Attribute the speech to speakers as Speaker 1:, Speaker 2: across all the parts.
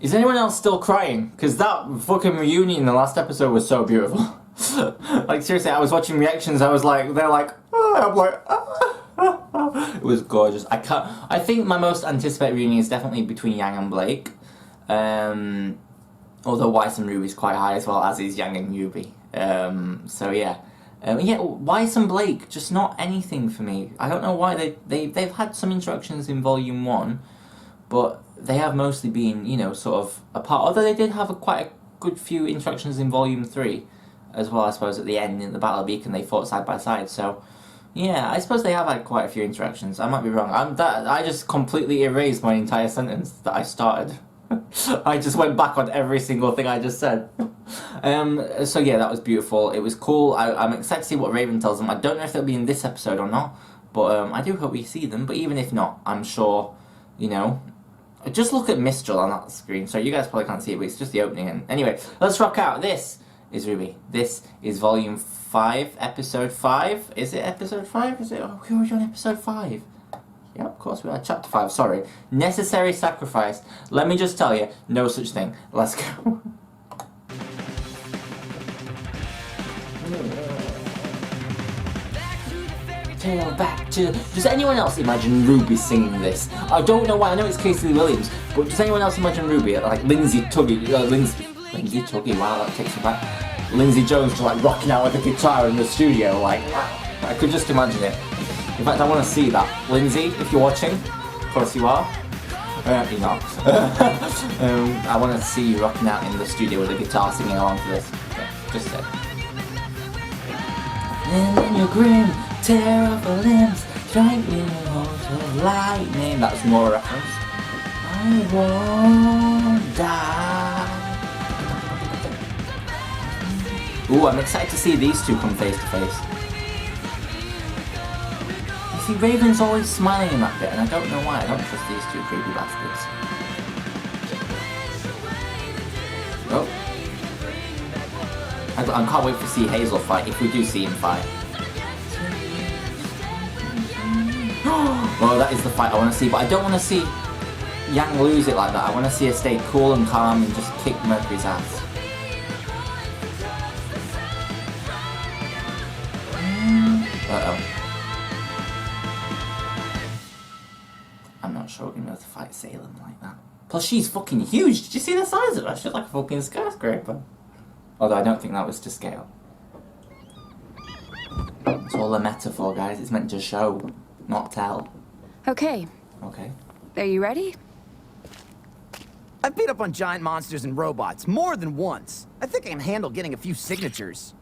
Speaker 1: Is anyone else still crying? Because that fucking reunion in the last episode was so beautiful. Like, seriously, I was watching reactions, I was like, they're like, oh, I'm like, ah. It was gorgeous. I think my most anticipated reunion is definitely between Yang and Blake. Although Weiss and Rwby's quite high as well, as is Yang and Rwby. So yeah. Yeah, Weiss and Blake, just not anything for me. I don't know why they've had some interactions in Volume 1, but they have mostly been, you know, sort of apart. Although they did have quite a good few interactions in Volume 3 as well, I suppose, at the end in the Battle of Beacon they fought side by side. So, yeah, I suppose they have had quite a few interactions. I might be wrong. I just completely erased my entire sentence that I started. I just went back on every single thing I just said. So yeah, that was beautiful. It was cool. I'm excited to see what Raven tells them. I don't know if they'll be in this episode or not, but I do hope we see them. But even if not, I'm sure, you know, just look at Mistral on that screen. So you guys probably can't see it, but it's just the opening. And anyway, let's rock out. This is Rwby. This is Volume 5, Episode 5. Is it Episode 5? Is it? Oh, we're already on Episode 5. Yeah, of course we are. Chapter 5, sorry. Necessary Sacrifice. Let me just tell you, no such thing. Let's go. Back to... Does anyone else imagine Rwby singing this? I don't know why. I know it's Casey Williams, but does anyone else imagine Rwby like Lindsay Tuggy? Wow, that takes me back. Lindsay Jones just like rocking out with a guitar in the studio, like I could just imagine it. In fact, I want to see that. Lindsay, if you're watching, of course you are. You're not. I want to see you rocking out in the studio with a guitar singing along to this. Yeah, just say. And then your grin, tear off the limbs, strike me with lightning. That's more a reference. I won't die. Ooh, I'm excited to see these two come face to face. See, Raven's always smiling in that bit, and I don't know why. I don't trust these two creepy bastards. Oh. I can't wait to see Hazel fight, if we do see him fight. Well, that is the fight I want to see, but I don't want to see Yang lose it like that. I want to see her stay cool and calm and just kick Mercury's ass. Uh-oh. I'm not sure we're going to be able to fight Salem like that. Plus, she's fucking huge. Did you see the size of her? She's like a fucking skyscraper. Although I don't think that was to scale. It's all a metaphor, guys. It's meant to show, not tell.
Speaker 2: Okay.
Speaker 1: Okay.
Speaker 2: Are you ready?
Speaker 3: I've beat up on giant monsters and robots more than once. I think I can handle getting a few signatures.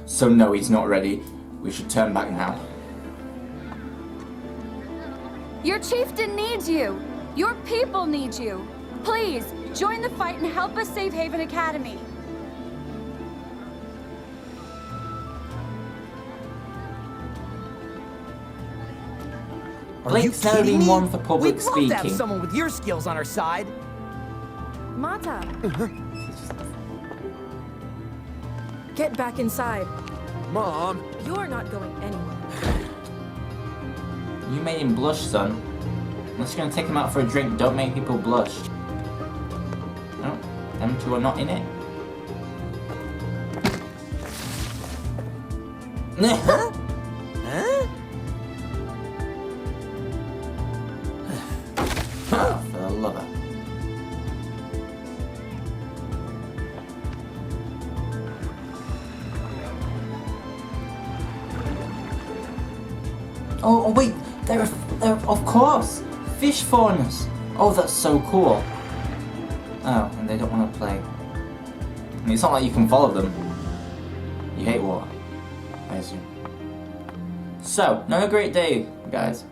Speaker 1: So no, he's not ready. We should turn back now.
Speaker 2: Your chieftain needs you. Your people need you. Please, join the fight and help us save Haven Academy.
Speaker 1: Blake's never been one for public
Speaker 3: We'd
Speaker 1: speaking.
Speaker 3: love to have someone with your skills on our side.
Speaker 4: Mata. Get back inside.
Speaker 3: Mom.
Speaker 4: You're not going anywhere.
Speaker 1: You made him blush, son. Unless you're gonna take him out for a drink, don't make people blush. No, them two are not in it.
Speaker 3: Huh?
Speaker 1: Oh, for the lover. Oh wait, they're of course fish faunas. Oh, that's so cool. Oh, and they don't want to play. I mean, it's not like you can follow them. You hate water, I assume. So, have a great day, guys.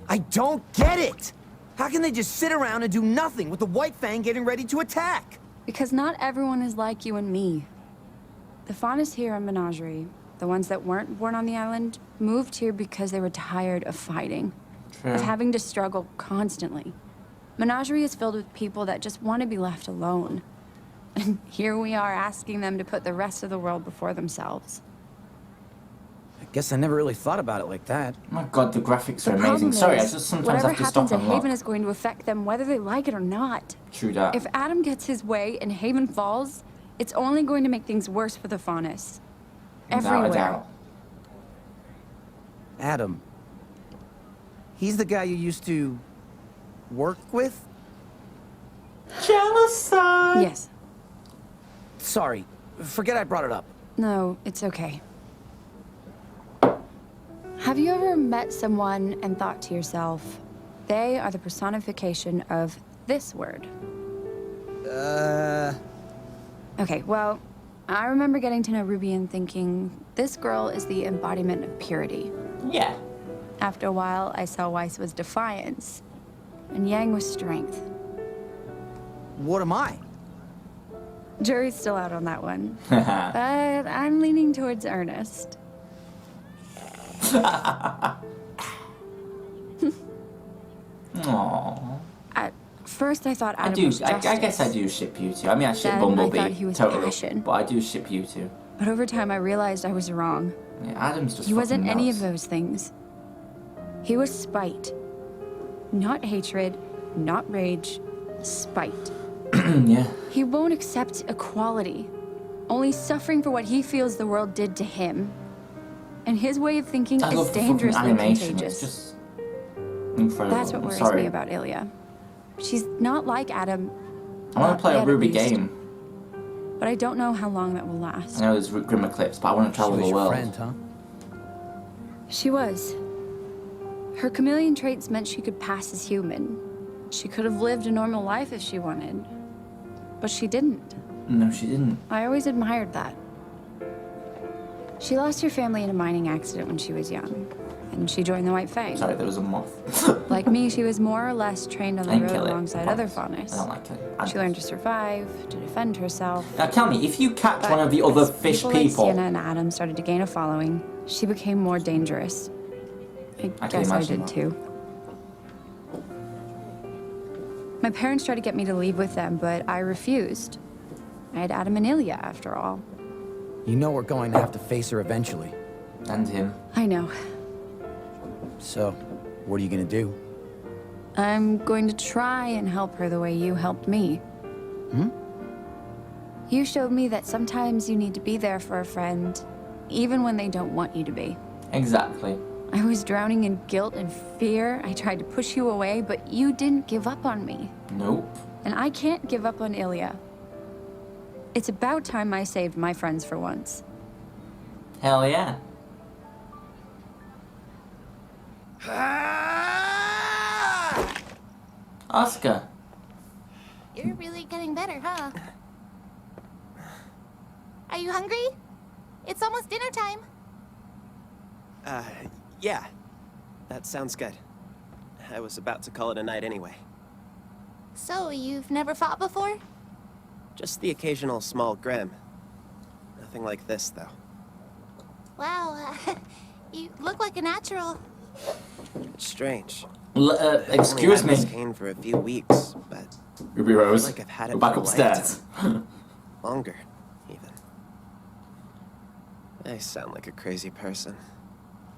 Speaker 3: I don't get it! How can they just sit around and do nothing with the White Fang getting ready to attack?
Speaker 2: Because not everyone is like you and me. The faunas here in Menagerie, the ones that weren't born on the island, moved here because they were tired of fighting.
Speaker 1: True.
Speaker 2: Of having to struggle constantly. Menagerie is filled with people that just want to be left alone. And here we are asking them to put the rest of the world before themselves.
Speaker 3: I Guess I never really thought about it like that.
Speaker 1: Oh my god, the graphics are
Speaker 2: The
Speaker 1: amazing.
Speaker 2: problem
Speaker 1: Sorry, I
Speaker 2: is,
Speaker 1: just sometimes
Speaker 2: whatever
Speaker 1: have to
Speaker 2: happens
Speaker 1: stop
Speaker 2: at
Speaker 1: and
Speaker 2: Haven
Speaker 1: look.
Speaker 2: is going to affect them whether they like it or not.
Speaker 1: True that.
Speaker 2: If Adam gets his way and Haven falls, it's only going to make things worse for the Faunus.
Speaker 1: Without a
Speaker 2: Everywhere.
Speaker 1: doubt.
Speaker 3: Adam. He's the guy you used to work with?
Speaker 1: Genocide!
Speaker 2: Yes.
Speaker 3: Sorry. Forget I brought it up.
Speaker 2: No, it's okay. Have you ever met someone and thought to yourself, they are the personification of this word? Okay, well, I remember getting to know Rwby and thinking, this girl is the embodiment of purity.
Speaker 1: Yeah.
Speaker 2: After a while, I saw Weiss was defiance, and Yang was strength.
Speaker 3: What am I?
Speaker 2: Jury's still out on that one, but I'm leaning towards Ernest.
Speaker 1: Aww.
Speaker 2: At first, I thought
Speaker 1: I
Speaker 2: Adam
Speaker 1: do.
Speaker 2: was justice.
Speaker 1: I guess I do ship you two. I mean, I ship
Speaker 2: Then I
Speaker 1: Bumblebee.
Speaker 2: thought he was
Speaker 1: totally.
Speaker 2: passion.
Speaker 1: But I do ship you two.
Speaker 2: But over time, I realized I was wrong.
Speaker 1: Yeah, Adam's just
Speaker 2: He wasn't
Speaker 1: fucking
Speaker 2: any of
Speaker 1: nuts.
Speaker 2: those things. He was spite. Not hatred, not rage, spite.
Speaker 1: Yeah.
Speaker 2: He won't accept equality, only suffering for what he feels the world did to him. And his way of thinking
Speaker 1: I
Speaker 2: is
Speaker 1: love the fucking
Speaker 2: dangerously
Speaker 1: animation.
Speaker 2: contagious.
Speaker 1: It's just incredible.
Speaker 2: That's what
Speaker 1: I'm
Speaker 2: worries
Speaker 1: sorry.
Speaker 2: me about Illya. She's not like Adam,
Speaker 1: I want
Speaker 2: not
Speaker 1: to play a
Speaker 2: yet, at
Speaker 1: Rwby
Speaker 2: least.
Speaker 1: game.
Speaker 2: but I don't know how long that will
Speaker 1: I
Speaker 2: last.
Speaker 1: know there's grim eclipse, but I want to
Speaker 3: She
Speaker 1: travel
Speaker 3: was
Speaker 1: the
Speaker 3: your
Speaker 1: world.
Speaker 3: friend, huh?
Speaker 2: She was. Her chameleon traits meant she could pass as human. She could have lived a normal life if she wanted. But she didn't.
Speaker 1: No, she didn't.
Speaker 2: I always admired that. She lost her family in a mining accident when she was young, and she joined the White Fang.
Speaker 1: Sorry, there was a moth.
Speaker 2: Like me, she was more or less trained on the
Speaker 1: And
Speaker 2: road
Speaker 1: kill it.
Speaker 2: alongside
Speaker 1: I
Speaker 2: other
Speaker 1: promise.
Speaker 2: faunus.
Speaker 1: I don't like it.
Speaker 2: She learned to survive, to defend herself.
Speaker 1: Now tell me, if you catch
Speaker 2: But
Speaker 1: one of the other
Speaker 2: as
Speaker 1: fish
Speaker 2: like
Speaker 1: people,
Speaker 2: Sienna and Adam started to gain a following, she became more dangerous. I
Speaker 1: can
Speaker 2: guess I
Speaker 1: imagine
Speaker 2: did
Speaker 1: that.
Speaker 2: too. My parents tried to get me to leave with them, but I refused. I had Adam and Illya, after all.
Speaker 3: You know we're going to have to face her eventually.
Speaker 1: and him.
Speaker 2: I know.
Speaker 3: So, what are you gonna do?
Speaker 2: I'm going to try and help her the way you helped me. You showed me that sometimes you need to be there for a friend, even when they don't want you to be.
Speaker 1: Exactly.
Speaker 2: I was drowning in guilt and fear. I tried to push you away, but you didn't give up on me.
Speaker 1: Nope.
Speaker 2: And I can't give up on Illya. It's about time I saved my friends for once.
Speaker 1: Hell yeah. Oscar.
Speaker 5: You're really getting better, huh? Are you hungry? It's almost dinner time.
Speaker 6: Yeah. That sounds good. I was about to call it a night anyway.
Speaker 5: So, you've never fought before?
Speaker 6: Just the occasional small grim. Nothing like this, though.
Speaker 5: Wow, you look like a natural.
Speaker 6: It's strange.
Speaker 1: Excuse
Speaker 6: I've
Speaker 1: me.
Speaker 6: only had this cane for a few weeks, but
Speaker 1: Ruby Rose.
Speaker 6: like I've had it
Speaker 1: Go back
Speaker 6: for a
Speaker 1: upstairs.
Speaker 6: longer, even. I sound like a crazy person.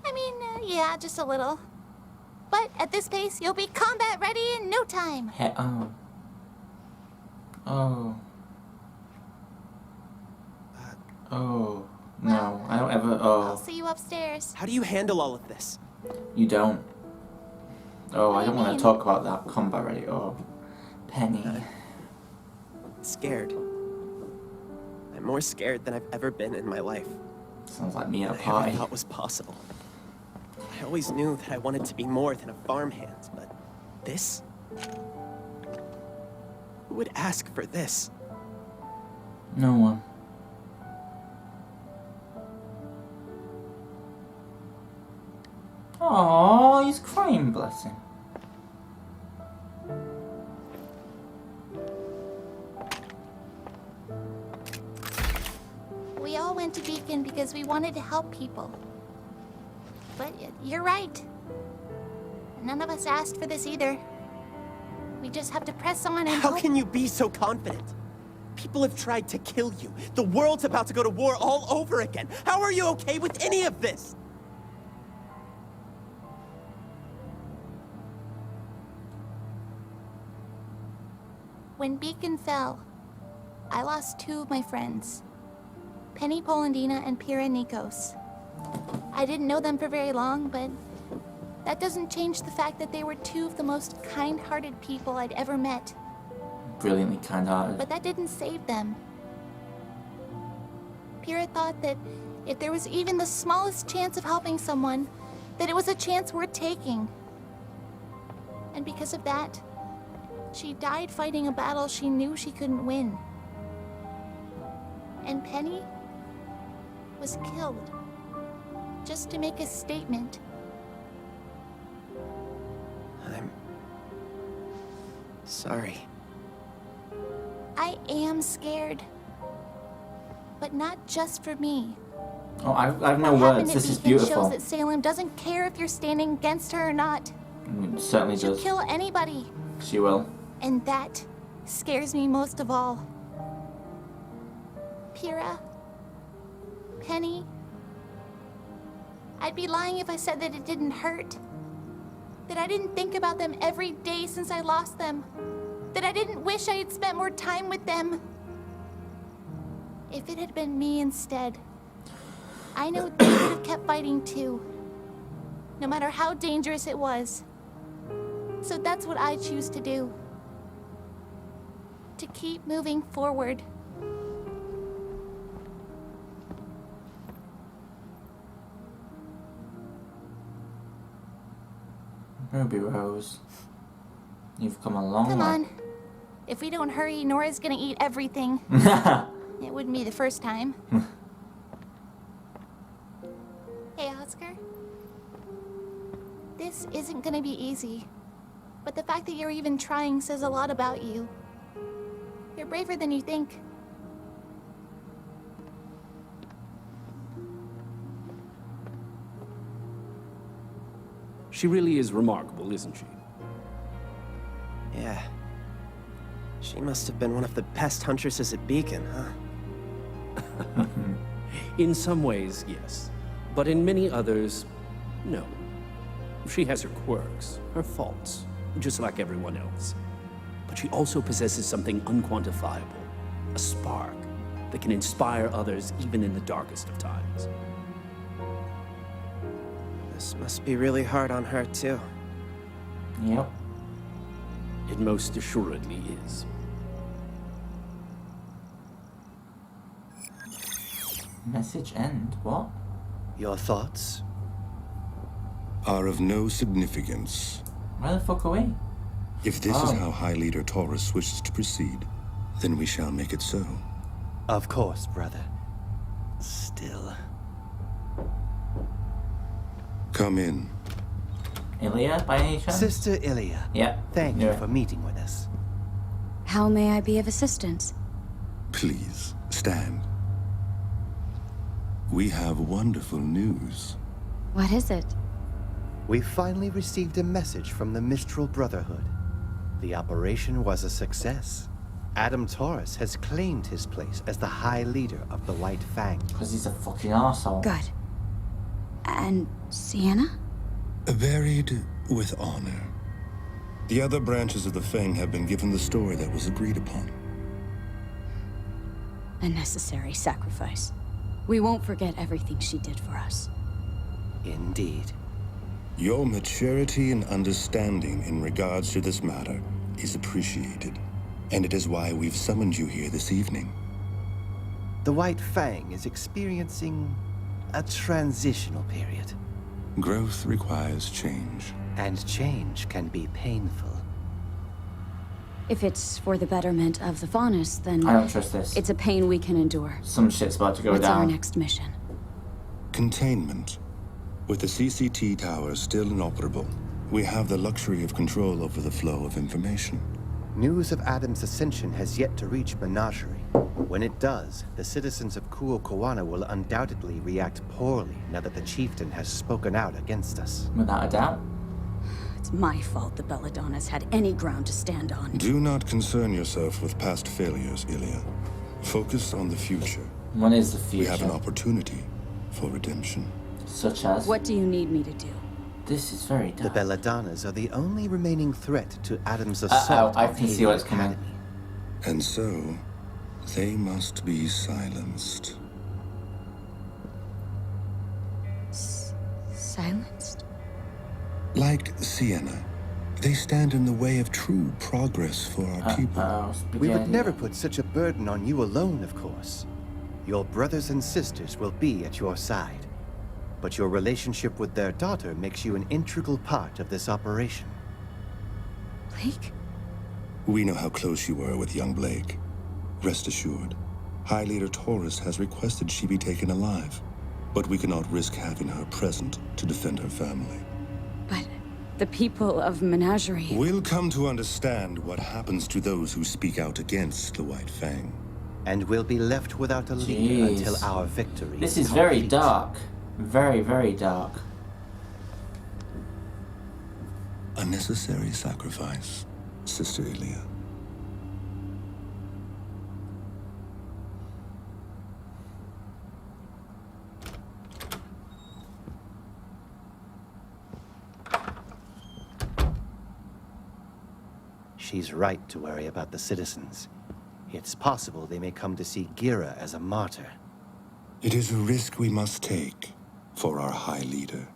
Speaker 5: I mean, yeah, just a little. But at this pace, you'll be combat ready in no time.
Speaker 1: Oh. Oh. Oh. No, I don't ever.
Speaker 5: I'll
Speaker 1: Oh.
Speaker 5: see you upstairs.
Speaker 6: How do you handle all of this?
Speaker 1: You don't. Oh,
Speaker 5: What
Speaker 1: I
Speaker 5: do
Speaker 1: don't
Speaker 5: you
Speaker 1: want
Speaker 5: mean?
Speaker 1: to talk about that combat ready. Oh. Penny.
Speaker 6: Scared. I'm more scared than I've ever been in my life.
Speaker 1: Sounds like me at a
Speaker 6: I never
Speaker 1: party.
Speaker 6: thought was possible. I always knew that I wanted to be more than a farmhand, but this? Who would ask for this?
Speaker 1: No one. Oh, he's crying, bless him.
Speaker 5: We all went to Beacon because we wanted to help people. But you're right. None of us asked for this either. We just have to press on and
Speaker 6: How
Speaker 5: hope.
Speaker 6: can you be so confident? People have tried to kill you. The world's about to go to war all over again. How are you okay with any of this?
Speaker 5: When Beacon fell, I lost 2 of my friends, Penny Polandina and Pira Nikos. I didn't know them for very long, but that doesn't change the fact that they were 2 of the most kind-hearted people I'd ever met.
Speaker 1: Brilliantly kind-hearted.
Speaker 5: But that didn't save them. Pira thought that if there was even the smallest chance of helping someone, that it was a chance worth taking. And because of that, she died fighting a battle she knew she couldn't win. And Penny was killed just to make a statement.
Speaker 6: I'm sorry.
Speaker 5: I am scared. But not just for me.
Speaker 1: Oh, I've no
Speaker 5: What happened
Speaker 1: words.
Speaker 5: at
Speaker 1: This is
Speaker 5: Beacon
Speaker 1: beautiful.
Speaker 5: shows that Salem doesn't care if you're standing against her or not.
Speaker 1: It certainly
Speaker 5: She'll
Speaker 1: does.
Speaker 5: kill anybody.
Speaker 1: She will.
Speaker 5: And that scares me most of all. Pira, Penny, I'd be lying if I said that it didn't hurt. That I didn't think about them every day since I lost them. That I didn't wish I had spent more time with them. If it had been me instead, I know they would have kept fighting too. No matter how dangerous it was. So that's what I choose to do. To keep moving forward.
Speaker 1: Ruby Rose, you've come a long
Speaker 5: Come
Speaker 1: way.
Speaker 5: on. If we don't hurry, Nora's gonna eat everything. It wouldn't be the first time. Hey, Oscar. This isn't gonna be easy. But the fact that you're even trying says a lot about you. You're braver than you think.
Speaker 7: She really is remarkable, isn't she?
Speaker 6: Yeah. She must have been one of the best huntresses at Beacon, huh?
Speaker 7: In some ways, yes. But in many others, no. She has her quirks, her faults, just like everyone else. But she also possesses something unquantifiable, a spark that can inspire others even in the darkest of times.
Speaker 6: This must be really hard on her, too.
Speaker 1: Yep.
Speaker 7: It most assuredly is.
Speaker 1: Message end. What?
Speaker 3: Your thoughts?
Speaker 8: Are of no significance.
Speaker 1: Where the fuck are we?
Speaker 8: If this is
Speaker 1: Oh.
Speaker 8: how High Leader Taurus wishes to proceed, then we shall make it so.
Speaker 3: Of course, brother. Still.
Speaker 8: Come in.
Speaker 1: Illya, by any chance?
Speaker 3: Sister Illya,
Speaker 1: Yeah.
Speaker 3: thank
Speaker 1: Yeah.
Speaker 3: you for meeting with us.
Speaker 2: How may I be of assistance?
Speaker 8: Please, stand. We have wonderful news.
Speaker 2: What is it?
Speaker 9: We finally received a message from the Mistral Brotherhood. The operation was a success. Adam Taurus has claimed his place as the High Leader of the White Fang.
Speaker 1: Because he's a fucking arsehole.
Speaker 2: Good. And Sienna?
Speaker 8: Buried with honor. The other branches of the Fang have been given the story that was agreed upon.
Speaker 2: A necessary sacrifice. We won't forget everything she did for us.
Speaker 9: Indeed.
Speaker 8: Your maturity and understanding in regards to this matter is appreciated, and it is why we've summoned you here this evening.
Speaker 9: The White Fang is experiencing a transitional period.
Speaker 8: Growth requires change.
Speaker 9: And change can be painful.
Speaker 2: If it's for the betterment of the Faunus, then
Speaker 1: I don't trust this.
Speaker 2: it's a pain we can endure.
Speaker 1: Some shit's about to go
Speaker 2: What's our
Speaker 1: down.
Speaker 2: next mission?
Speaker 8: Containment. With the CCT tower still inoperable, we have the luxury of control over the flow of information.
Speaker 9: News of Adam's ascension has yet to reach Menagerie. When it does, the citizens of Kuokoana will undoubtedly react poorly now that the chieftain has spoken out against us.
Speaker 1: Without a doubt.
Speaker 2: It's my fault the Belladonna's had any ground to stand on.
Speaker 8: Do not concern yourself with past failures, Illya. Focus on the future.
Speaker 1: What is the
Speaker 8: We
Speaker 1: future?
Speaker 8: have an opportunity for redemption.
Speaker 1: Such as?
Speaker 2: What do you need me to do?
Speaker 1: This is very
Speaker 9: The
Speaker 1: dark.
Speaker 9: Belladonnas are the only remaining threat to Adam's assault
Speaker 1: I
Speaker 9: on
Speaker 1: can see
Speaker 9: Haley
Speaker 1: what's coming.
Speaker 9: Academy.
Speaker 8: And so, they must be silenced.
Speaker 2: Silenced?
Speaker 8: Like Sienna, they stand in the way of true progress for our people.
Speaker 9: We would never put such a burden on you alone, of course. Your brothers and sisters will be at your side. But your relationship with their daughter makes you an integral part of this operation.
Speaker 2: Blake?
Speaker 8: We know how close you were with young Blake. Rest assured, High Leader Taurus has requested she be taken alive, but we cannot risk having her present to defend her family.
Speaker 2: But the people of Menagerie...
Speaker 8: We'll come to understand what happens to those who speak out against the White Fang.
Speaker 9: And we'll be left without a leader
Speaker 1: Jeez.
Speaker 9: until our victory
Speaker 1: This is very
Speaker 9: complete.
Speaker 1: dark. Very, very dark.
Speaker 8: A necessary sacrifice, Sister Illya.
Speaker 9: She's right to worry about the citizens. It's possible they may come to see Gira as a martyr.
Speaker 8: It is a risk we must take for our High Leader.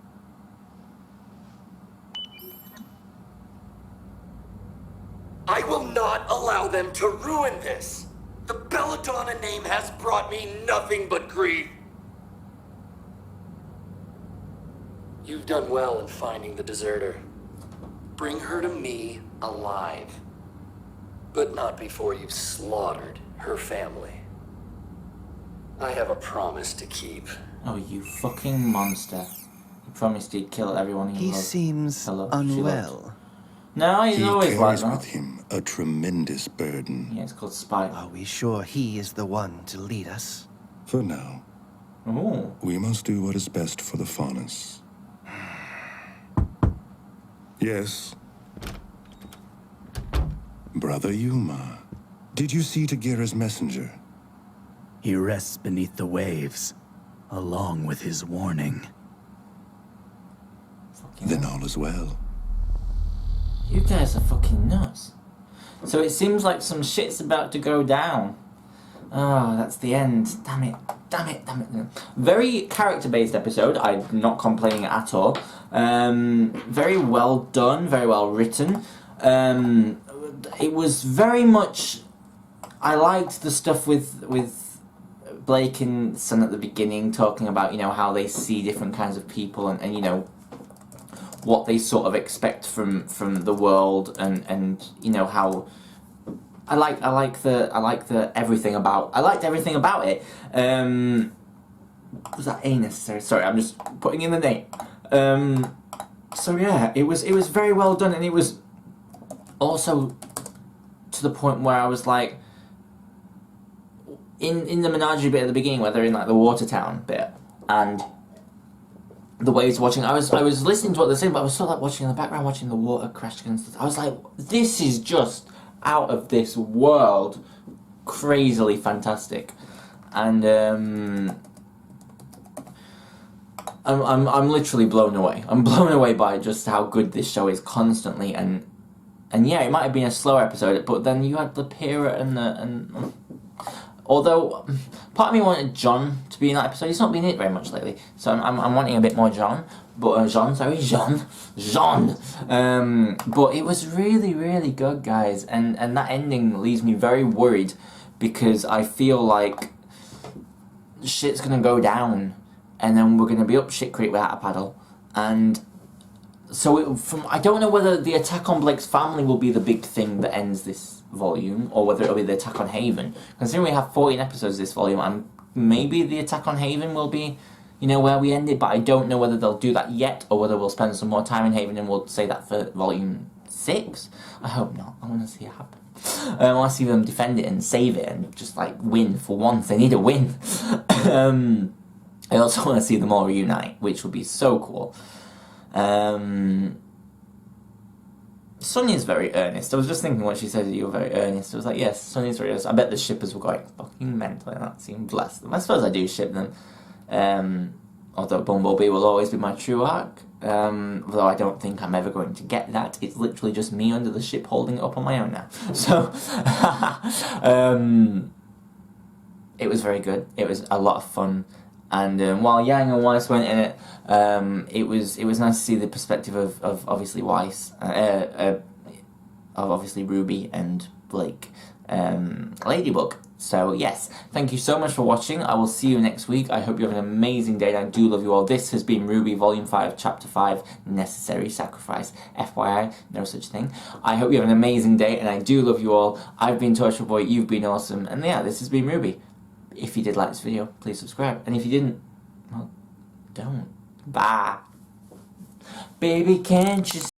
Speaker 10: I will not allow them to ruin this! The Belladonna name has brought me nothing but grief! You've done well in finding the deserter. Bring her to me alive. But not before you've slaughtered her family. I have a promise to keep.
Speaker 1: Oh, you fucking monster. He promised he'd kill everyone he
Speaker 9: He
Speaker 1: loved.
Speaker 9: seems
Speaker 1: She loved.
Speaker 9: unwell.
Speaker 1: No, he's
Speaker 8: He
Speaker 1: always like
Speaker 8: carries
Speaker 1: that.
Speaker 8: with him a tremendous burden.
Speaker 1: Yeah, it's called spite.
Speaker 9: Are we sure he is the one to lead us?
Speaker 8: For now,
Speaker 1: Ooh.
Speaker 8: we must do what is best for the Faunus. Yes. Brother Yuma, did you see Tagira's messenger?
Speaker 11: He rests beneath the waves, along with his warning.
Speaker 8: Then all is well.
Speaker 1: You guys are fucking nuts. So it seems like some shit's about to go down. Oh, that's the end. Damn it. Damn it, damn it. Very character-based episode. I'm not complaining at all. Very well done, very well written. It was very much... I liked the stuff with Blake and Son at the beginning, talking about, you know, how they see different kinds of people and you know, what they sort of expect from the world and you know how I liked everything about it. Was that A necessary? Sorry, I'm just putting in the name. So yeah, it was very well done, and it was also to the point where I was like, in the Menagerie bit at the beginning, where they're in like the Watertown bit, and the waves watching, I was listening to what they're saying, but I was sort of like watching in the background, watching the water crash against the... I was like, this is just out of this world, crazily fantastic, and I'm literally blown away. I'm blown away by just how good this show is constantly, and yeah, it might have been a slower episode, but then you had the Pyrrha and although part of me wanted John to be in that episode, he's not been in it very much lately, so I'm wanting a bit more John. But Jean. But it was really, really good, guys, and that ending leaves me very worried because I feel like shit's gonna go down, and then we're gonna be up shit creek without a paddle, and so I don't know whether the attack on Blake's family will be the big thing that ends this volume, or whether it'll be the attack on Haven. Considering we have 14 episodes this volume, and maybe the attack on Haven will be, you know, where we end it, but I don't know whether they'll do that yet, or whether we'll spend some more time in Haven and we'll say that for volume 6. I hope not. I want to see it happen. I want to see them defend it and save it and just like win for once. They need a win. I also want to see them all reunite, which would be so cool. Sonya's very earnest. I was just thinking when she said you were very earnest. I was like, yes, Sonya's very earnest. I bet the shippers were going fucking mental and that seemed blessed. I suppose I do ship them. although Bumblebee will always be my true arc. Although I don't think I'm ever going to get that. It's literally just me under the ship holding it up on my own now. So, it was very good. It was a lot of fun. And while Yang and Weiss weren't in it, it was nice to see the perspective of obviously Weiss, of obviously Rwby and Blake, Ladybug. So yes, thank you so much for watching. I will see you next week. I hope you have an amazing day, and I do love you all. This has been Rwby Volume 5, Chapter 5, Necessary Sacrifice. FYI, no such thing. I hope you have an amazing day, and I do love you all. I've been Torchwood Boy, you've been awesome, and yeah, this has been Rwby. If you did like this video, please subscribe. And if you didn't, well, don't. Bye. Baby, can't you